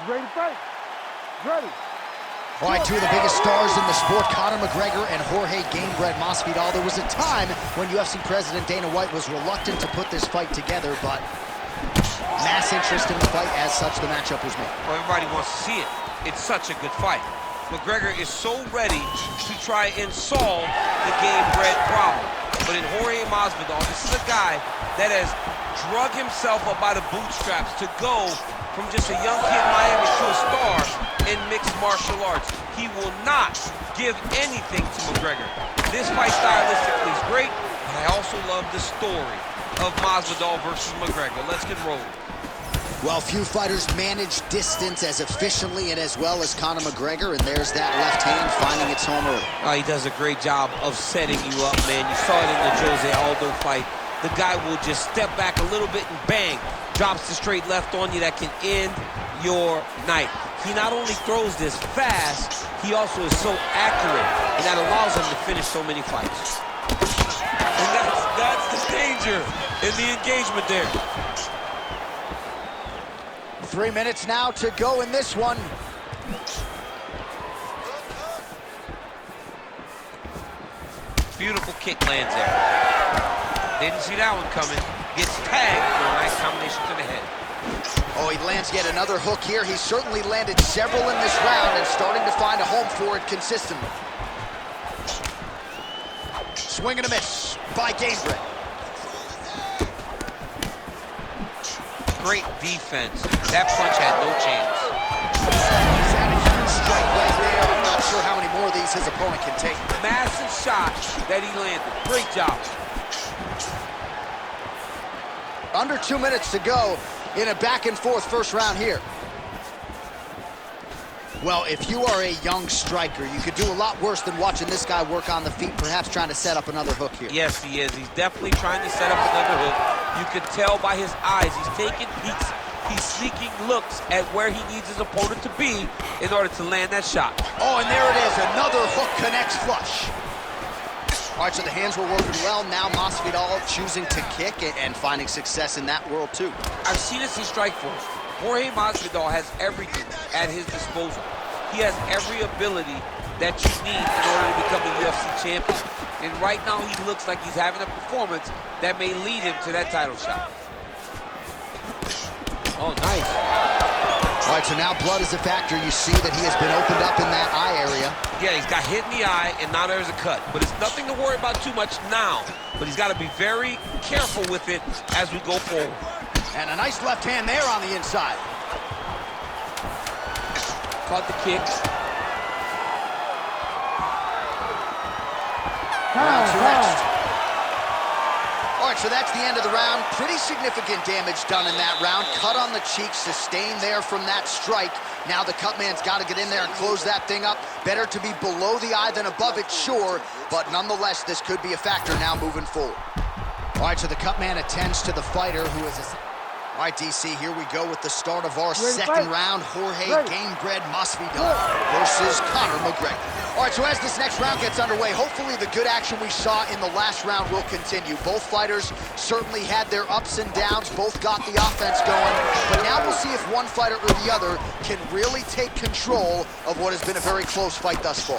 Ready to fight? Ready. All right, two of the biggest stars in the sport, Conor McGregor and Jorge Gamebred Masvidal. There was a time when UFC President Dana White was reluctant to put this fight together, but mass interest in the fight. As such, the matchup was made. Well, everybody wants to see it. It's such a good fight. McGregor is so ready to try and solve the Gamebred problem. But in Jorge Masvidal, this is a guy that has drug himself up by the bootstraps to go from just a young kid in Miami to a star in mixed martial arts. He will not give anything to McGregor. This fight stylistically is great, but I also love the story of Masvidal versus McGregor. Let's get rolling. Well, few fighters manage distance as efficiently and as well as Conor McGregor, and there's that left hand finding its home early. He does a great job of setting you up, man. You saw it in the Jose Aldo fight. The guy will just step back a little bit and bang, drops the straight left on you that can end your night. He not only throws this fast, he also is so accurate, and that allows him to finish so many fights. And that's the danger in the engagement there. 3 minutes now to go in this one. Beautiful kick lands there. Didn't see that one coming. Gets tagged for a nice combination to the head. Oh, he lands yet another hook here. He's certainly landed several in this round and starting to find a home for it consistently. Swing and a miss by Gamebred. Great defense. That punch had no chance. He's had a huge strike right there. I'm not sure how many more of these his opponent can take. Massive shot that he landed. Great job. Under 2 minutes to go in a back-and-forth first round here. Well, if you are a young striker, you could do a lot worse than watching this guy work on the feet, perhaps trying to set up another hook here. Yes, he is. He's definitely trying to set up another hook. You could tell by his eyes. He's taking peeks. He's sneaking looks at where he needs his opponent to be in order to land that shot. Oh, and there it is. Another hook connects flush. All right, so the hands were working well. Now Masvidal choosing to kick and finding success in that world, too. I've seen this in Strikeforce. Jorge Masvidal has everything at his disposal. He has every ability that you need in order to become a UFC champion. And right now, he looks like he's having a performance that may lead him to that title shot. Oh, nice. All right, so now blood is a factor. You see that he has been opened up in that eye area. Yeah, he's got hit in the eye, and now there's a cut. But it's nothing to worry about too much now. But he's got to be very careful with it as we go forward. And a nice left hand there on the inside. Caught the kick. Round two next. All right, so that's the end of the round. Pretty significant damage done in that round. Cut on the cheek, sustained there from that strike. Now the cut man's got to get in there and close that thing up. Better to be below the eye than above it, sure. But nonetheless, this could be a factor now moving forward. All right, so the cut man attends to the fighter who is a... All right, DC, here we go with the start of our second round. Jorge Gamebred Masvidal versus Conor McGregor. All right, so as this next round gets underway, hopefully the good action we saw in the last round will continue. Both fighters certainly had their ups and downs. Both got the offense going. But now we'll see if one fighter or the other can really take control of what has been a very close fight thus far.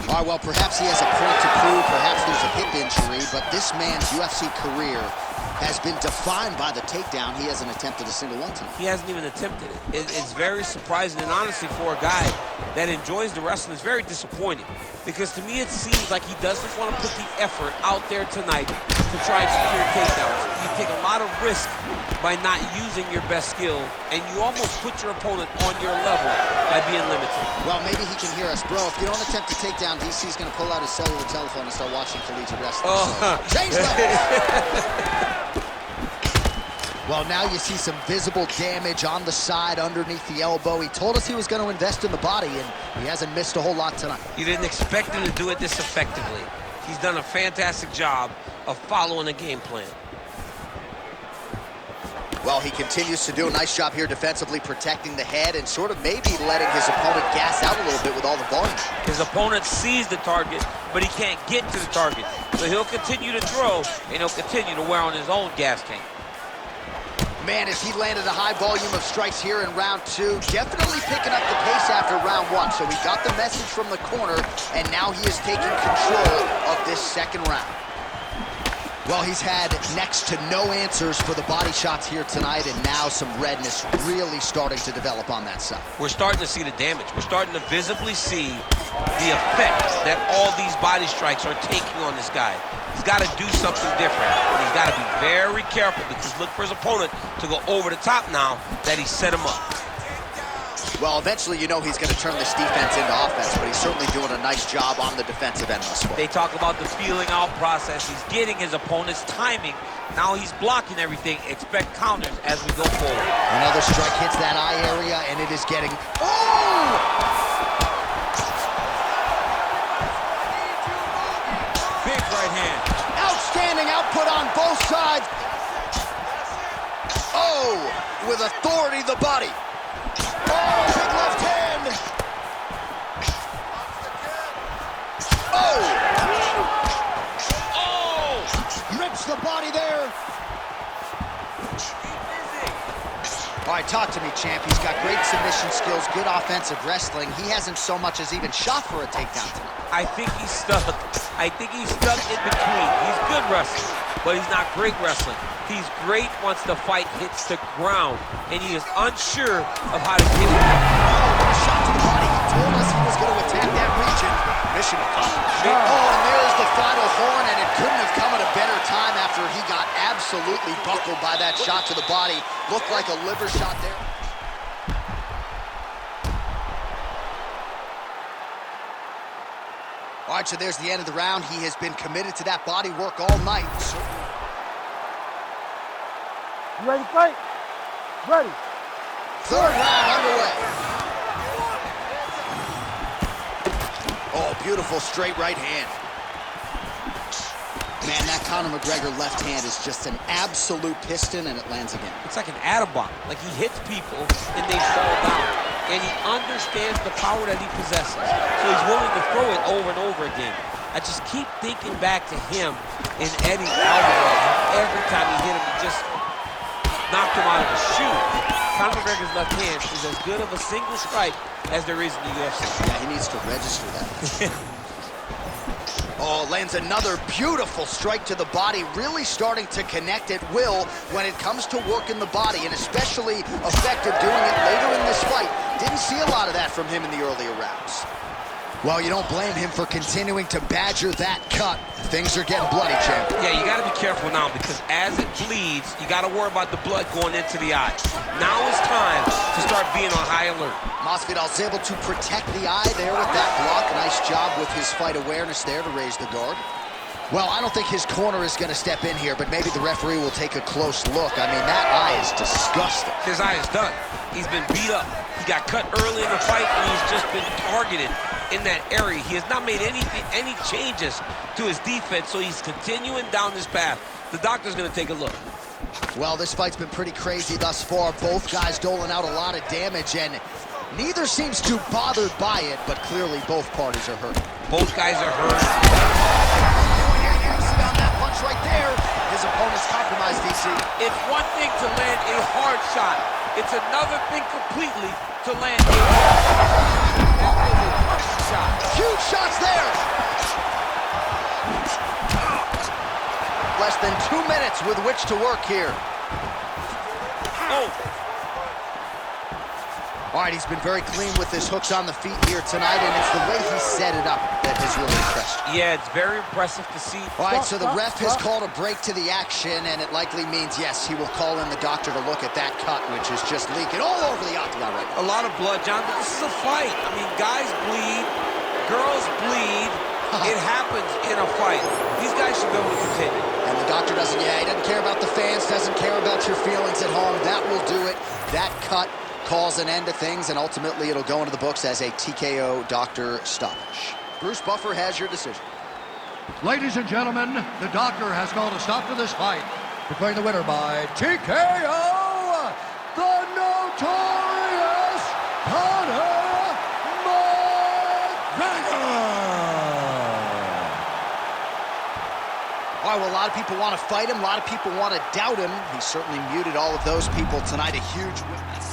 All right, well, perhaps he has a point to prove. Perhaps there's a hip injury. But this man's UFC career has been defined by the takedown. He hasn't attempted a single one tonight. He hasn't even attempted it. It's very surprising, and honestly, for a guy that enjoys the wrestling, it's very disappointing. Because to me, it seems like he doesn't want to put the effort out there tonight to try and secure takedowns. You take a lot of risk by not using your best skill, and you almost put your opponent on your level by being limited. Well, maybe he can hear us. Bro, if you don't attempt to take down, DC's going to pull out his cellular telephone and start watching collegiate wrestling. Oh. So, change levels! Well, now you see some visible damage on the side underneath the elbow. He told us he was going to invest in the body, and he hasn't missed a whole lot tonight. You didn't expect him to do it this effectively. He's done a fantastic job of following a game plan. Well, he continues to do a nice job here defensively, protecting the head and sort of maybe letting his opponent gas out a little bit with all the volume. His opponent sees the target, but he can't get to the target. So he'll continue to throw, and he'll continue to wear on his own gas tank. Man, as he landed a high volume of strikes here in round 2, definitely picking up the pace after round 1. So he got the message from the corner, and now he is taking control of this second round. Well, he's had next to no answers for the body shots here tonight, and now some redness really starting to develop on that side. We're starting to see the damage. We're starting to visibly see the effect that all these body strikes are taking on this guy. He's got to do something different. He's got to be very careful because look for his opponent to go over the top now that he set him up. Well, eventually you know he's going to turn this defense into offense, but he's certainly doing a nice job on the defensive end thus far. They talk about the feeling out process. He's getting his opponent's timing. Now he's blocking everything. Expect counters as we go forward. Another strike hits that eye area, and it is getting... Oh! Big right hand. Outstanding output on both sides. Oh, with authority, the body. Oh, big left hand. Oh. Oh. Rips the body there. All right, talk to me, champ. He's got great submission skills, good offensive wrestling. He hasn't so much as even shot for a takedown tonight. I think he's stuck. I think he's stuck in between. He's good wrestling, but he's not great wrestling. He's great once the fight hits the ground, and he is unsure of how to get it. Oh, a shot to the body. He told us he was going to attack that region. Mission accomplished. Oh, and there's the final horn, and it couldn't have come at a better time after he got absolutely buckled by that shot to the body. Looked like a liver shot there. All right, so there's the end of the round. He has been committed to that body work all night. You ready to fight? Ready. Third round underway. Oh, beautiful straight right hand. Man, that Conor McGregor left hand is just an absolute piston, and it lands again. It's like an atom bomb. Like he hits people and they fall down. And he understands the power that he possesses. So he's willing to throw it over and over again. I just keep thinking back to him and Eddie Alvarez. Every time he hit him, he just knocked him out of the shoe. Conor McGregor's left hand is as good of a single strike as there is in the UFC. Yeah, he needs to register that. Oh, lands another beautiful strike to the body, really starting to connect at will when it comes to working the body, and especially effective doing it later in this fight. Didn't see a lot of that from him in the earlier rounds. Well, you don't blame him for continuing to badger that cut. Things are getting bloody, champ. Yeah, you got to be careful now because as it bleeds, you got to worry about the blood going into the eye. Now is time to start being on high alert. Masvidal's able to protect the eye there with that block. Nice job with his fight awareness there to raise the guard. Well, I don't think his corner is going to step in here, but maybe the referee will take a close look. I mean, that eye is disgusting. His eye is done. He's been beat up. He got cut early in the fight, and he's just been targeted in that area. He has not made any changes to his defense, so he's continuing down this path. The doctor's going to take a look. Well, this fight's been pretty crazy thus far. Both guys doling out a lot of damage, and neither seems too bothered by it, but clearly both parties are hurt. Both guys are hurt. On that punch right there, his opponent's compromised, DC. It's one thing to land a hard shot. It's another thing completely to land a shot. Huge shots there. Less than 2 minutes with which to work here. Oh. All right, he's been very clean with his hooks on the feet here tonight, and it's the way he set it up that has really impressed. Yeah, it's very impressive to see. All right, so the ref has called a break to the action, and it likely means, yes, he will call in the doctor to look at that cut, which is just leaking all over the octagon right now. A lot of blood, John, but this is a fight. I mean, guys bleed, girls bleed. It happens in a fight. These guys should be able to continue. And the doctor doesn't, he doesn't care about the fans, doesn't care about your feelings at home. That will do it. That cut calls an end to things, and ultimately it'll go into the books as a TKO doctor stoppage. Bruce Buffer has your decision. Ladies and gentlemen, the doctor has called a stop to this fight, declaring the winner by TKO, the notorious Conor McGregor. All right, well, lot of people want to fight him. A lot of people want to doubt him. He certainly muted all of those people tonight. A huge win.